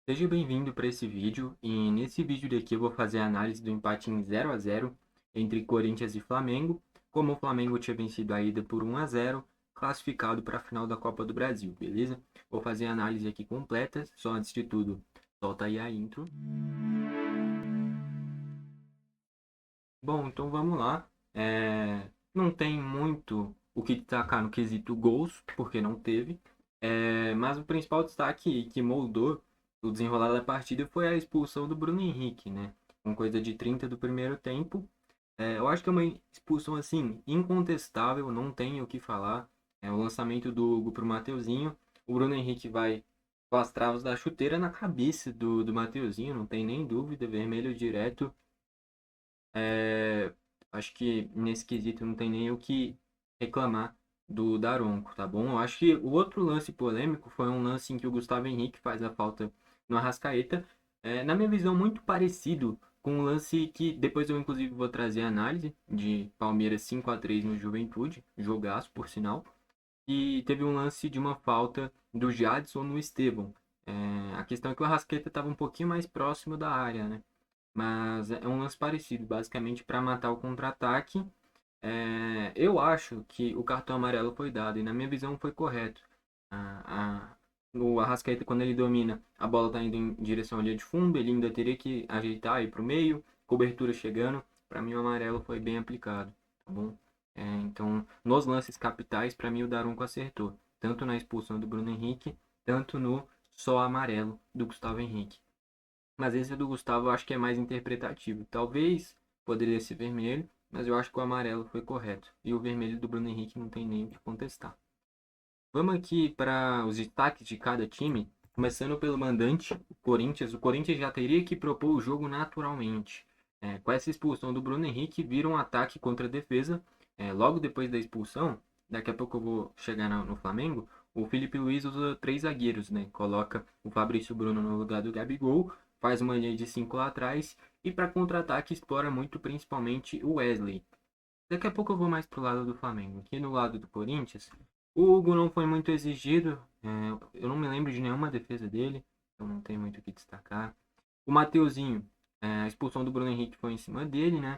Seja bem-vindo para esse vídeo e nesse vídeo daqui eu vou fazer a análise do empate em 0-0 entre Corinthians e Flamengo, como o Flamengo tinha vencido a ida por 1-0, classificado para a final da Copa do Brasil, beleza? Vou fazer a análise aqui completa, só antes de tudo, solta aí a intro. Bom, então vamos lá. Não tem muito o que destacar no quesito gols, porque não teve. Mas o principal destaque que moldou o desenrolar da partida foi a expulsão do Bruno Henrique, né? Com coisa de 30 do primeiro tempo. Eu acho que é uma expulsão assim incontestável, não tem o que falar. É o lançamento do Hugo pro Mateuzinho. O Bruno Henrique vai com as travas da chuteira na cabeça do Mateuzinho, não tem nem dúvida, vermelho direto. É, Acho que nesse quesito não tem nem o que reclamar do Daronco, tá bom? Eu acho que o outro lance polêmico foi um lance em que o Gustavo Henrique faz a falta no Arrascaeta. Na minha visão, muito parecido com um lance que depois eu inclusive vou trazer a análise de Palmeiras 5-3 no Juventude, jogaço por sinal. E teve um lance de uma falta do Jadson no Estevão. A questão é que o Arrascaeta estava um pouquinho mais próximo da área, né? Mas é um lance parecido, basicamente para matar o contra-ataque. Eu acho que o cartão amarelo foi dado e na minha visão foi correto. O Arrascaeta, quando ele domina, a bola está indo em direção à linha de fundo, ele ainda teria que ajeitar e ir para o meio, cobertura chegando. Para mim o amarelo foi bem aplicado, tá bom? Então, nos lances capitais, para mim o Daronco acertou, tanto na expulsão do Bruno Henrique, tanto no só amarelo do Gustavo Henrique. Mas esse do Gustavo eu acho que é mais interpretativo. Talvez poderia ser vermelho, mas eu acho que o amarelo foi correto. E o vermelho do Bruno Henrique não tem nem o que contestar. Vamos aqui para os destaques de cada time. Começando pelo mandante, o Corinthians. O Corinthians já teria que propor o jogo naturalmente. Com essa expulsão do Bruno Henrique, vira um ataque contra a defesa. Logo depois da expulsão, daqui a pouco eu vou chegar no Flamengo, o Felipe Luiz usa três zagueiros, né? Coloca o Fabrício Bruno no lugar do Gabigol, faz uma linha de 5 lá atrás e para contra-ataque explora muito principalmente o Wesley. Daqui a pouco eu vou mais pro lado do Flamengo. Aqui no lado do Corinthians, o Hugo não foi muito exigido. Eu não me lembro de nenhuma defesa dele, então não tem muito o que destacar. O Mateuzinho, a expulsão do Bruno Henrique foi em cima dele, né?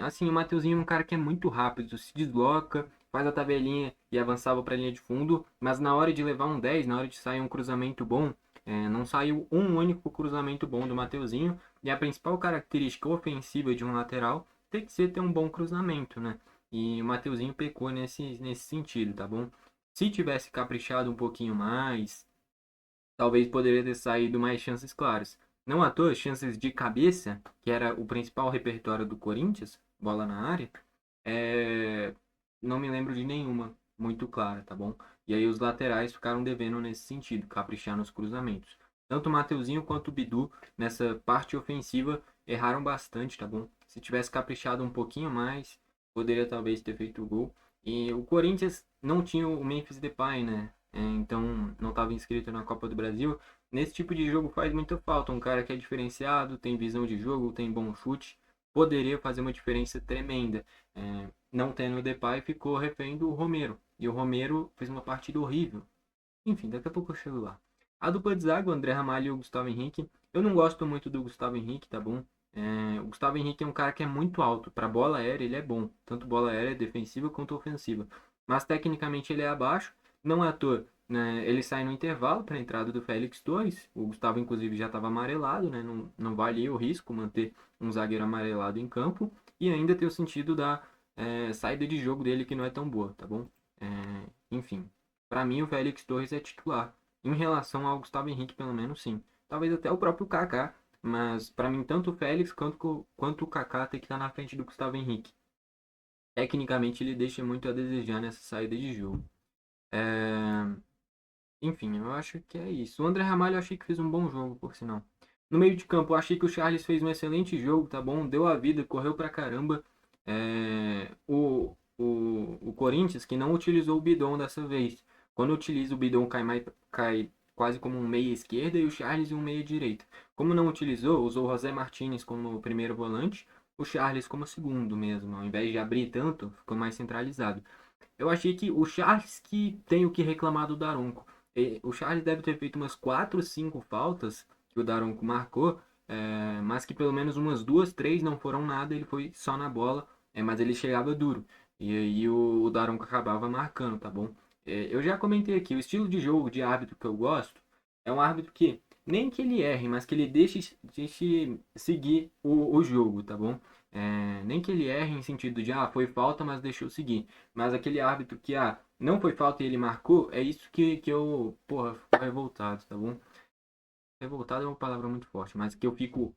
Assim, o Mateuzinho é um cara que é muito rápido, se desloca, faz a tabelinha e avançava para a linha de fundo, mas na hora de levar um 10, na hora de sair um cruzamento bom, não saiu um único cruzamento bom do Mateuzinho, e a principal característica ofensiva de um lateral tem que ser ter um bom cruzamento, né? E o Mateuzinho pecou nesse sentido, tá bom? Se tivesse caprichado um pouquinho mais, talvez poderia ter saído mais chances claras. Não à toa, chances de cabeça, que era o principal repertório do Corinthians, bola na área, é... não me lembro de nenhuma muito clara, tá bom? E aí os laterais ficaram devendo nesse sentido, caprichar nos cruzamentos. Tanto o Mateuzinho quanto o Bidu, nessa parte ofensiva, erraram bastante, tá bom? Se tivesse caprichado um pouquinho mais, poderia talvez ter feito o gol. E o Corinthians não tinha o Memphis Depay, né? Então não estava inscrito na Copa do Brasil. Nesse tipo de jogo faz muita falta. Um cara que é diferenciado, tem visão de jogo, tem bom chute, poderia fazer uma diferença tremenda. Não tendo o Depay, ficou refém do Romero. E o Romero fez uma partida horrível. Enfim, daqui a pouco eu chego lá. A dupla de zaga, o André Ramalho e o Gustavo Henrique. Eu não gosto muito do Gustavo Henrique, tá bom? O Gustavo Henrique é um cara que é muito alto. Para bola aérea, ele é bom. Tanto bola aérea defensiva quanto ofensiva. Mas tecnicamente ele é abaixo. Não é à toa, né? Ele sai no intervalo para a entrada do Félix Torres. O Gustavo, inclusive, já estava amarelado, né? Não vale o risco manter um zagueiro amarelado em campo. E ainda tem o sentido da saída de jogo dele que não é tão boa, tá bom? Enfim. Para mim, o Félix Torres é titular. Em relação ao Gustavo Henrique, pelo menos, sim. Talvez até o próprio Kaká, mas para mim, tanto o Félix quanto o Kaká tem que estar na frente do Gustavo Henrique. Tecnicamente, ele deixa muito a desejar nessa saída de jogo. É... Enfim, eu acho que é isso. O André Ramalho eu achei que fez um bom jogo, por sinal. No meio de campo, eu achei que o Charles fez um excelente jogo, tá bom? Deu a vida, correu pra caramba. O Corinthians, que não utilizou o Bidon dessa vez. Quando utiliza o Bidon, cai quase como um meia esquerda e o Charles um meia direita. Como não utilizou, usou o José Martinez como primeiro volante, o Charles como segundo mesmo. Ao invés de abrir tanto, ficou mais centralizado. Eu achei que o Charles que tem o que reclamar do Daronco. O Charles deve ter feito umas 4, 5 faltas que o Daronco marcou, mas que pelo menos umas duas, três não foram nada, ele foi só na bola, mas ele chegava duro. E aí o Daronco acabava marcando, tá bom? Eu já comentei aqui, o estilo de jogo de árbitro que eu gosto é um árbitro que, nem que ele erre, mas que ele deixe seguir o jogo, tá bom? Nem que ele erre em sentido de, foi falta, mas deixou seguir. Mas aquele árbitro que, não foi falta e ele marcou, é isso que eu, porra, fico revoltado, tá bom? Revoltado é uma palavra muito forte, mas que eu fico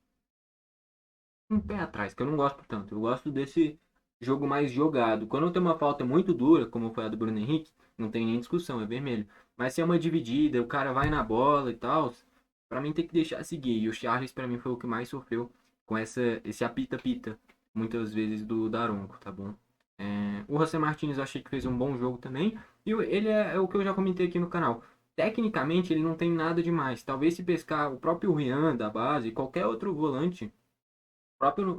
um pé atrás, que eu não gosto tanto. Eu gosto desse jogo mais jogado. Quando tem uma falta muito dura, como foi a do Bruno Henrique, não tem nem discussão, é vermelho. Mas se é uma dividida, o cara vai na bola e tal, pra mim tem que deixar seguir. E o Charles, pra mim, foi o que mais sofreu com esse apita-pita, muitas vezes do Daronco, tá bom? O José Martins eu achei que fez um bom jogo também. E ele é o que eu já comentei aqui no canal. Tecnicamente, ele não tem nada demais. Talvez se pescar o próprio Rian da base, qualquer outro volante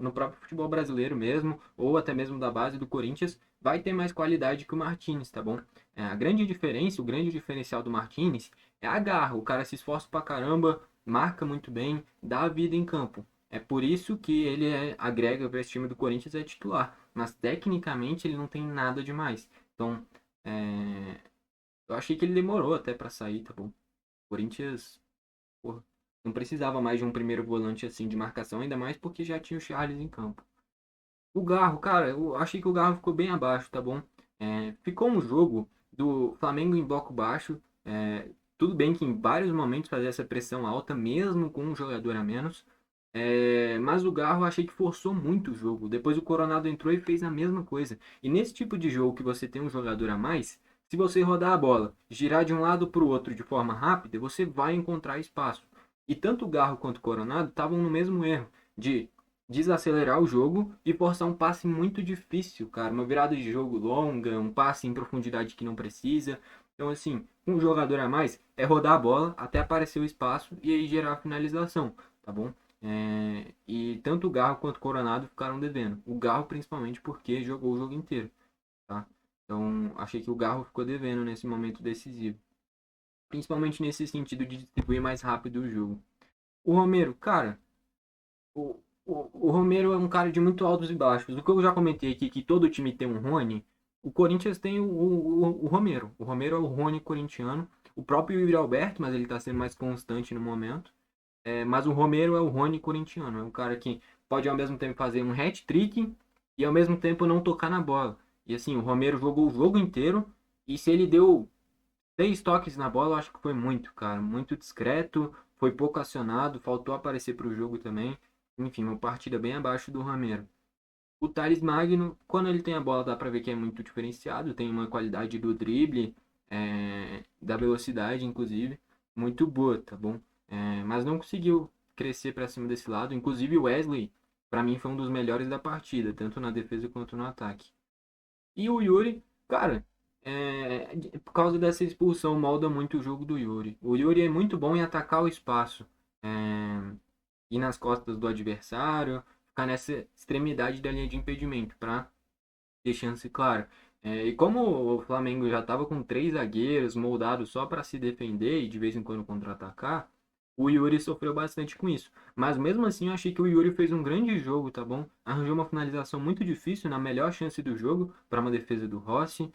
no próprio futebol brasileiro mesmo, ou até mesmo da base do Corinthians, vai ter mais qualidade que o Martinez, tá bom? A grande diferença, o grande diferencial do Martinez é a garra. O cara se esforça pra caramba, marca muito bem, dá a vida em campo. É por isso que ele agrega para esse time do Corinthians é titular. Mas tecnicamente ele não tem nada demais. Então, eu achei que ele demorou até para sair, tá bom? O Corinthians, porra, não precisava mais de um primeiro volante assim de marcação, ainda mais porque já tinha o Charles em campo. O Garro, cara, eu achei que o Garro ficou bem abaixo, tá bom? Ficou um jogo do Flamengo em bloco baixo. Tudo bem que em vários momentos fazia essa pressão alta, mesmo com um jogador a menos. Mas o Garro eu achei que forçou muito o jogo. Depois o Coronado entrou e fez a mesma coisa. E nesse tipo de jogo que você tem um jogador a mais, se você rodar a bola, girar de um lado para o outro de forma rápida, você vai encontrar espaço. E tanto o Garro quanto o Coronado estavam no mesmo erro de desacelerar o jogo e forçar um passe muito difícil, cara. Uma virada de jogo longa, um passe em profundidade que não precisa. Então, assim, um jogador a mais é rodar a bola até aparecer o espaço e aí gerar a finalização, tá bom? E tanto o Garro quanto o Coronado ficaram devendo. O Garro, principalmente, porque jogou o jogo inteiro, tá? Então, achei que o Garro ficou devendo nesse momento decisivo. Principalmente nesse sentido de distribuir mais rápido o jogo. O Romero, cara, o Romero é um cara de muito altos e baixos. O que eu já comentei aqui, que todo time tem um Rony, o Corinthians tem o Romero. O Romero é o Rony corintiano. O próprio Yuri Alberto, mas ele está sendo mais constante no momento. Mas o Romero é o Rony corintiano. É um cara que pode ao mesmo tempo fazer um hat-trick e ao mesmo tempo não tocar na bola. E assim, o Romero jogou o jogo inteiro. E se ele deu 3 toques na bola, eu acho que foi muito, cara. Muito discreto, foi pouco acionado, faltou aparecer para o jogo também. Enfim, uma partida bem abaixo do Romero. O Thales Magno, quando ele tem a bola, dá pra ver que é muito diferenciado. Tem uma qualidade do drible, da velocidade, inclusive, muito boa, tá bom? Mas não conseguiu crescer pra cima desse lado. Inclusive o Wesley, pra mim, foi um dos melhores da partida, tanto na defesa quanto no ataque. E o Yuri, cara, por causa dessa expulsão, molda muito o jogo do Yuri. O Yuri é muito bom em atacar o espaço. É, ir nas costas do adversário, ficar nessa extremidade da linha de impedimento, para ter chance clara. E como o Flamengo já estava com 3 zagueiros moldados só para se defender e de vez em quando contra-atacar, o Yuri sofreu bastante com isso. Mas mesmo assim, eu achei que o Yuri fez um grande jogo, tá bom? Arranjou uma finalização muito difícil na melhor chance do jogo para uma defesa do Rossi.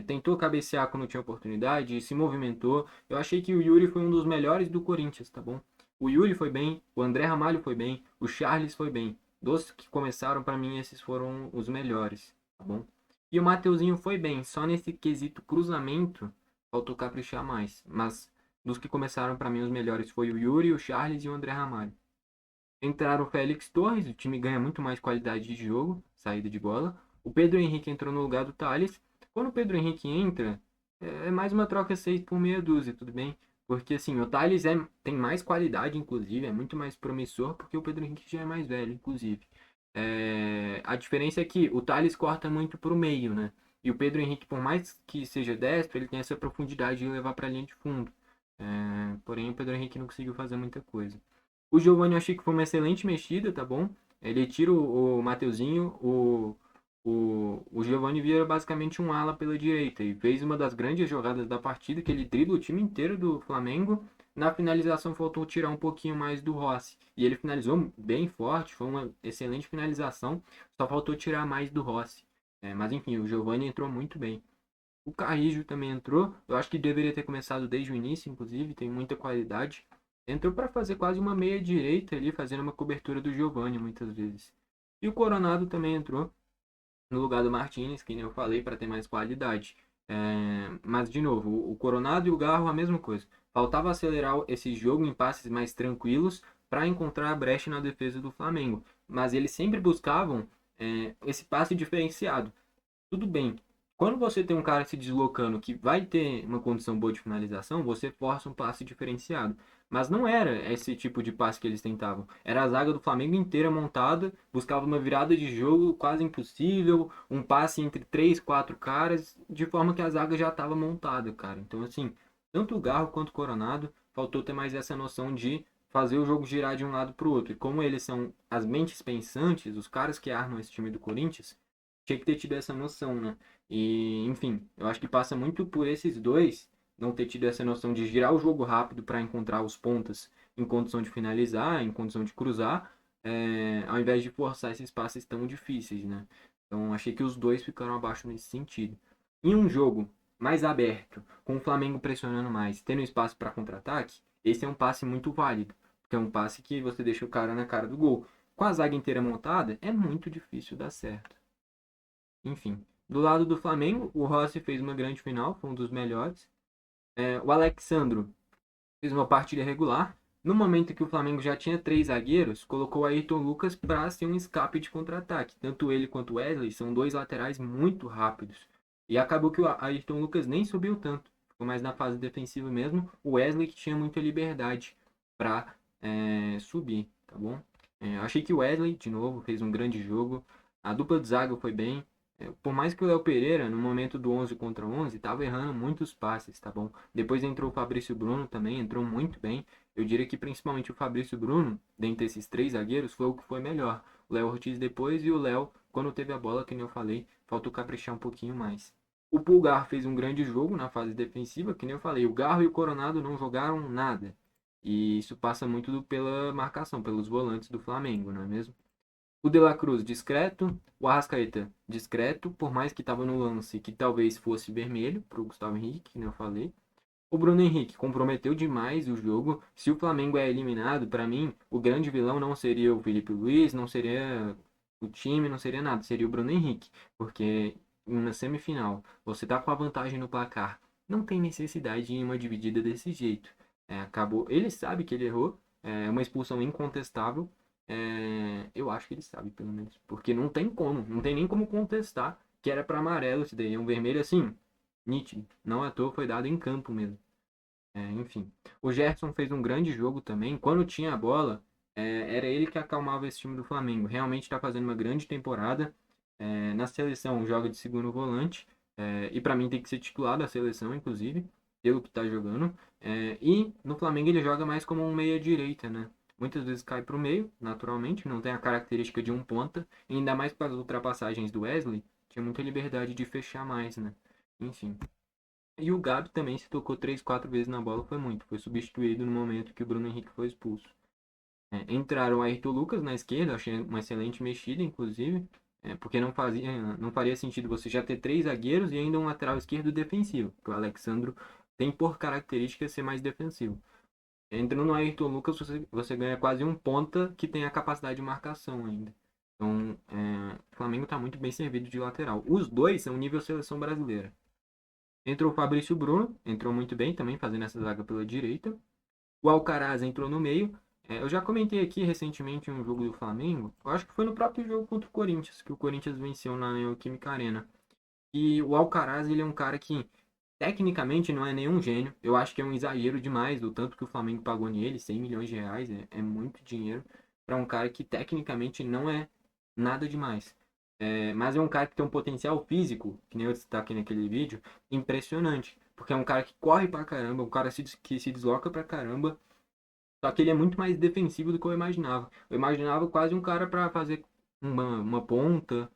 Tentou cabecear quando tinha oportunidade, se movimentou. Eu achei que o Yuri foi um dos melhores do Corinthians, tá bom? O Yuri foi bem, o André Ramalho foi bem, o Charles foi bem. Dos que começaram, para mim, esses foram os melhores, tá bom? E o Mateuzinho foi bem, só nesse quesito cruzamento faltou caprichar mais. Mas dos que começaram, para mim, os melhores foi o Yuri, o Charles e o André Ramalho. Entraram o Félix Torres, o time ganha muito mais qualidade de jogo, saída de bola. O Pedro Henrique entrou no lugar do Thales. Quando o Pedro Henrique entra, é mais uma troca 6 por meia dúzia, tudo bem? Porque assim, o Thales tem mais qualidade, inclusive, é muito mais promissor, porque o Pedro Henrique já é mais velho, inclusive. A diferença é que o Thales corta muito pro meio, né? E o Pedro Henrique, por mais que seja destro, ele tem essa profundidade de levar para a linha de fundo. Porém, o Pedro Henrique não conseguiu fazer muita coisa. O Giovani eu achei que foi uma excelente mexida, tá bom? Ele tira o Mateuzinho, o Giovani vira basicamente um ala pela direita e fez uma das grandes jogadas da partida, que ele dribla o time inteiro do Flamengo, Na finalização faltou tirar um pouquinho mais do Rossi. E ele finalizou bem forte, foi uma excelente finalização, só faltou tirar mais do Rossi. Mas enfim, o Giovani entrou muito bem. O Carrijo também entrou. Eu acho que deveria ter começado desde o início, inclusive, tem muita qualidade. Entrou para fazer quase uma meia direita ali, fazendo uma cobertura do Giovani muitas vezes. E o Coronado também entrou no lugar do Martinez, que nem eu falei, para ter mais qualidade. Mas, de novo, o Coronado e o Garro a mesma coisa. Faltava acelerar esse jogo em passes mais tranquilos para encontrar a brecha na defesa do Flamengo. Mas eles sempre buscavam esse passe diferenciado. Tudo bem. Quando você tem um cara se deslocando que vai ter uma condição boa de finalização, você força um passe diferenciado. Mas não era esse tipo de passe que eles tentavam. Era a zaga do Flamengo inteira montada, buscava uma virada de jogo quase impossível, um passe entre três, quatro caras, de forma que a zaga já estava montada, cara. Então, assim, tanto o Garro quanto o Coronado, faltou ter mais essa noção de fazer o jogo girar de um lado para o outro. E como eles são as mentes pensantes, os caras que armam esse time do Corinthians, tinha que ter tido essa noção, né? E, enfim, eu acho que passa muito por esses dois não ter tido essa noção de girar o jogo rápido para encontrar os pontas em condição de finalizar, em condição de cruzar, ao invés de forçar esses passes tão difíceis, né? Então, achei que os dois ficaram abaixo nesse sentido. Em um jogo mais aberto, com o Flamengo pressionando mais, tendo espaço para contra-ataque, esse é um passe muito válido, porque é um passe que você deixa o cara na cara do gol. Com a zaga inteira montada, é muito difícil dar certo. Enfim, do lado do Flamengo, o Rossi fez uma grande final, foi um dos melhores. O Alexandro fez uma partida regular. No momento que o Flamengo já tinha três zagueiros, colocou o Ayrton Lucas para ser um escape de contra-ataque. Tanto ele quanto o Wesley são dois laterais muito rápidos. E acabou que o Ayrton Lucas nem subiu tanto. Ficou mais na fase defensiva mesmo. O Wesley que tinha muita liberdade para subir, tá bom? Achei que o Wesley, de novo, fez um grande jogo. A dupla de zaga foi bem. Por mais que o Léo Pereira, no momento do 11 contra 11, estava errando muitos passes, tá bom? Depois entrou o Fabrício Bruno também, entrou muito bem. Eu diria que principalmente o Fabrício Bruno, dentre esses três zagueiros, foi o que foi melhor. O Léo Ortiz depois e o Léo, quando teve a bola, que nem eu falei, faltou caprichar um pouquinho mais. O Pulgar fez um grande jogo na fase defensiva, que nem eu falei. O Garro e o Coronado não jogaram nada. E isso passa muito pela marcação, pelos volantes do Flamengo, não é mesmo? O De La Cruz, discreto. O Arrascaeta, discreto, por mais que estava no lance que talvez fosse vermelho para o Gustavo Henrique, como eu falei. O Bruno Henrique comprometeu demais o jogo. Se o Flamengo é eliminado, para mim, o grande vilão não seria o Felipe Luiz, não seria o time, não seria nada, seria o Bruno Henrique. Porque em uma semifinal, você tá com a vantagem no placar, não tem necessidade de ir uma dividida desse jeito. Acabou, ele sabe que ele errou, é uma expulsão incontestável. Eu acho que ele sabe, pelo menos. Porque não tem como, não tem nem como contestar que era para amarelo esse daí. É um vermelho assim, nítido. Não à toa foi dado em campo mesmo. Enfim. O Gerson fez um grande jogo também. Quando tinha a bola, era ele que acalmava esse time do Flamengo. Realmente está fazendo uma grande temporada. Na seleção joga de segundo volante. E para mim tem que ser titular da seleção, inclusive, pelo que está jogando. E no Flamengo ele joga mais como um meia-direita, né? Muitas vezes cai para o meio, naturalmente, não tem a característica de um ponta, e ainda mais com as ultrapassagens do Wesley, tinha muita liberdade de fechar mais, né? Enfim. E o Gabi também se tocou 3, 4 vezes na bola, foi muito. Foi substituído no momento que o Bruno Henrique foi expulso. Entraram o Ayrton Lucas na esquerda, achei uma excelente mexida, inclusive, porque não faria sentido você já ter três zagueiros e ainda um lateral esquerdo defensivo, que o Alexandro tem por característica ser mais defensivo. Entrando no Ayrton Lucas, você ganha quase um ponta que tem a capacidade de marcação ainda. Então, o Flamengo está muito bem servido de lateral. Os dois são nível seleção brasileira. Entrou o Fabrício Bruno, entrou muito bem também, fazendo essa zaga pela direita. O Alcaraz entrou no meio. Eu já comentei aqui recentemente um jogo do Flamengo. Eu acho que foi no próprio jogo contra o Corinthians, que o Corinthians venceu na Neoquímica Arena. E o Alcaraz, ele é um cara que, tecnicamente, não é nenhum gênio. Eu acho que é um exagero demais o tanto que o Flamengo pagou nele, 100 milhões de reais. É muito dinheiro para um cara que, tecnicamente, não é nada demais. Mas é um cara que tem um potencial físico, que nem eu destaquei naquele vídeo, impressionante. Porque é um cara que corre pra caramba, um cara que se desloca pra caramba. Só que ele é muito mais defensivo do que eu imaginava. Eu imaginava quase um cara pra fazer uma ponta,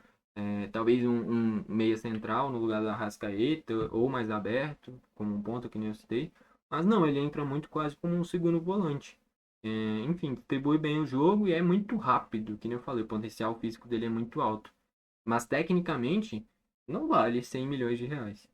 talvez um meia central no lugar da Arrascaeta, ou mais aberto, como um ponta que nem eu citei. Mas não, ele entra muito quase como um segundo volante. Enfim, distribui bem o jogo e é muito rápido, que nem eu falei, o potencial físico dele é muito alto. Mas tecnicamente, não vale 100 milhões de reais.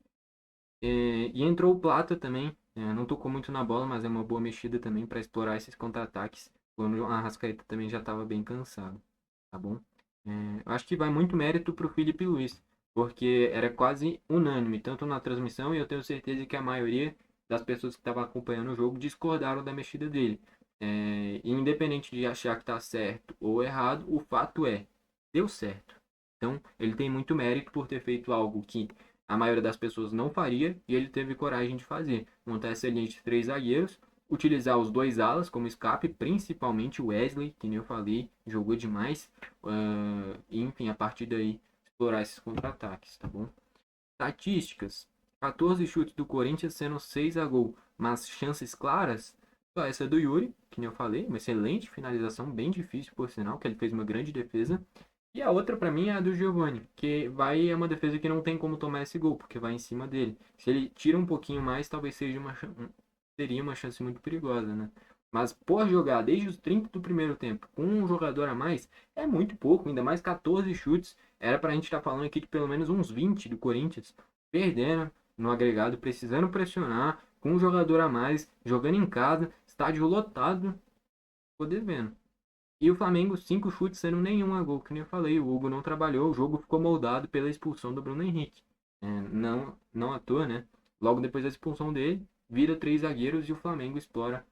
E entrou o Plata também. Não tocou muito na bola, mas é uma boa mexida também para explorar esses contra-ataques. Quando o Arrascaeta também já estava bem cansado, tá bom? Eu acho que vai muito mérito para o Felipe Luiz, porque era quase unânime, tanto na transmissão, e eu tenho certeza que a maioria das pessoas que estavam acompanhando o jogo discordaram da mexida dele. E independente de achar que está certo ou errado, o fato é, deu certo. Então, ele tem muito mérito por ter feito algo que a maioria das pessoas não faria e ele teve coragem de fazer. Montar essa linha de três zagueiros, utilizar os dois alas como escape, principalmente o Wesley, que nem eu falei, jogou demais. E, enfim, a partir daí, explorar esses contra-ataques, tá bom? Estatísticas: 14 chutes do Corinthians, sendo 6 a gol, mas chances claras, só essa do Yuri, que nem eu falei, uma excelente finalização, bem difícil por sinal, que ele fez uma grande defesa. E a outra pra mim é a do Giovani, que é uma defesa que não tem como tomar esse gol, porque vai em cima dele. Se ele tira um pouquinho mais, talvez seria uma chance muito perigosa, né? Mas por jogar desde os 30 do primeiro tempo com um jogador a mais, é muito pouco, ainda mais 14 chutes. Era pra gente estar falando aqui de pelo menos uns 20 do Corinthians, perdendo no agregado, precisando pressionar, com um jogador a mais, jogando em casa, estádio lotado, ficou devendo. E o Flamengo, 5 chutes, sendo nenhum a gol, que nem eu falei. O Hugo não trabalhou, o jogo ficou moldado pela expulsão do Bruno Henrique. Não à toa, né? Logo depois da expulsão dele, vira 3 zagueiros e o Flamengo explora,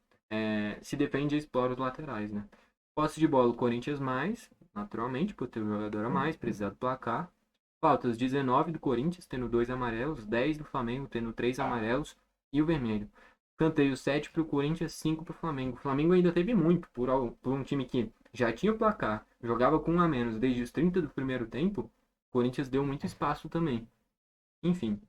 se defende e explora os laterais, né? Posse de bola, o Corinthians mais, naturalmente, por ter um jogador a mais, precisar do placar. Faltas, 19 do Corinthians, tendo 2 amarelos, 10 do Flamengo, tendo 3 amarelos e o vermelho. Canteio 7 para o Corinthians, 5 para o Flamengo. O Flamengo ainda teve muito por um time que já tinha o placar, jogava com um a menos desde os 30 do primeiro tempo. O Corinthians deu muito espaço também. Enfim,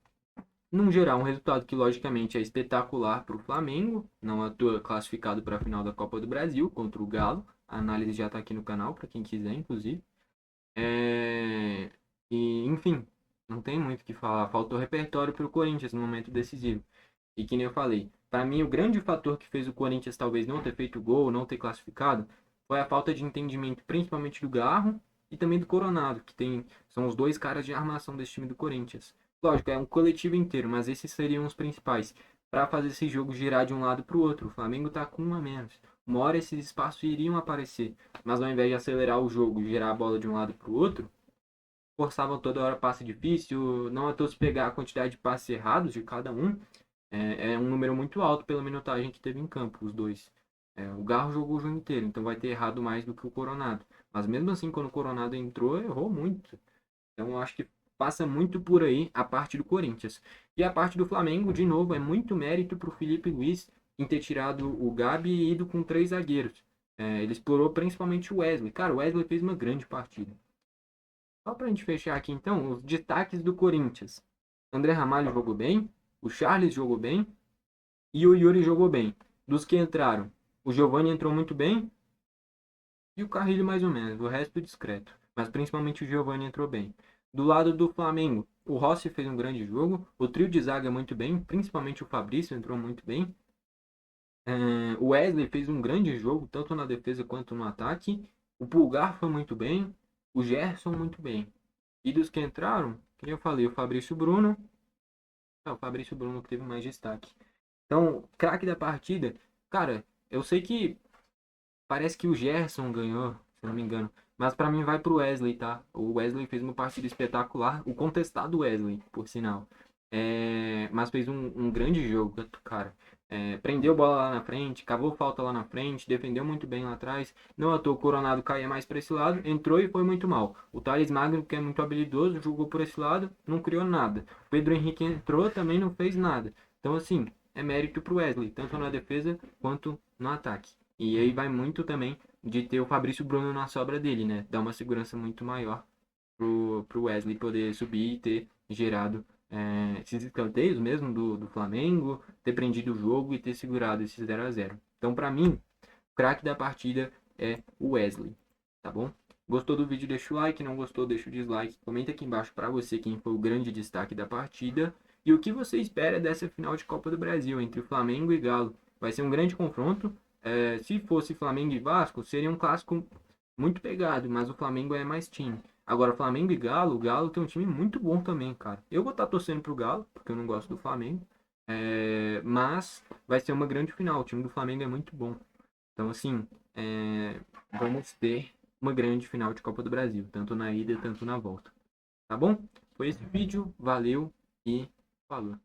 num geral, um resultado que logicamente é espetacular para o Flamengo, não à toa classificado para a final da Copa do Brasil contra o Galo. A análise já está aqui no canal para quem quiser, inclusive. É... E, enfim, não tem muito o que falar. Faltou repertório para o Corinthians no momento decisivo. E que nem eu falei, para mim o grande fator que fez o Corinthians talvez não ter feito gol, não ter classificado, foi a falta de entendimento, principalmente do Garro e também do Coronado, são os dois caras de armação desse time do Corinthians. Lógico, é um coletivo inteiro, mas esses seriam os principais para fazer esse jogo girar de um lado para o outro. O Flamengo está com um a menos. Uma hora esses espaços iriam aparecer, mas ao invés de acelerar o jogo, girar a bola de um lado para o outro, forçavam toda hora passe difícil, não a todos pegar a quantidade de passes errados de cada um. É um número muito alto pela minutagem que teve em campo, os dois. O Garro jogou o jogo inteiro, então vai ter errado mais do que o Coronado. Mas mesmo assim, quando o Coronado entrou, errou muito. Então eu acho que passa muito por aí a parte do Corinthians. E a parte do Flamengo, de novo, é muito mérito para o Felipe Luiz em ter tirado o Gabi e ido com 3 zagueiros. Ele explorou principalmente o Wesley. Cara, o Wesley fez uma grande partida. Só para a gente fechar aqui então, os destaques do Corinthians. André Ramalho jogou bem, o Charles jogou bem e o Yuri jogou bem. Dos que entraram, o Giovani entrou muito bem e o Carrilho mais ou menos, o resto discreto. Mas principalmente o Giovani entrou bem. Do lado do Flamengo, o Rossi fez um grande jogo, o trio de zaga muito bem, principalmente o Fabrício entrou muito bem. O Wesley fez um grande jogo, tanto na defesa quanto no ataque. O Pulgar foi muito bem, o Gerson muito bem. E dos que entraram, como eu falei, o Fabrício Bruno. O Fabrício Bruno que teve mais destaque. Então, craque da partida, cara, eu sei que parece que o Gerson ganhou, se não me engano. Mas pra mim vai pro Wesley, tá? O Wesley fez uma partida espetacular. O contestado Wesley, por sinal. Mas fez um grande jogo, cara. Prendeu bola lá na frente, cavou falta lá na frente, defendeu muito bem lá atrás. Não à toa, o Coronado caía mais para esse lado, entrou e foi muito mal. O Thales Magno, que é muito habilidoso, jogou por esse lado, não criou nada. O Pedro Henrique entrou, também não fez nada. Então, assim, é mérito pro Wesley, tanto na defesa quanto no ataque. E aí vai muito também de ter o Fabrício Bruno na sobra dele, né? Dá uma segurança muito maior pro Wesley poder subir e ter gerado esses escanteios mesmo do Flamengo, ter prendido o jogo e ter segurado esse 0 a 0. Então, para mim, o craque da partida é o Wesley, tá bom? Gostou do vídeo, deixa o like, não gostou, deixa o dislike. Comenta aqui embaixo para você quem foi o grande destaque da partida. E o que você espera dessa final de Copa do Brasil entre Flamengo e Galo? Vai ser um grande confronto. Se fosse Flamengo e Vasco, seria um clássico muito pegado, mas o Flamengo é mais time. Agora, Flamengo e Galo, o Galo tem um time muito bom também, cara. Eu vou estar torcendo pro Galo, porque eu não gosto do Flamengo. Mas vai ser uma grande final. O time do Flamengo é muito bom. Então, assim, vamos ter uma grande final de Copa do Brasil, tanto na ida, tanto na volta. Tá bom? Foi esse vídeo, valeu e falou.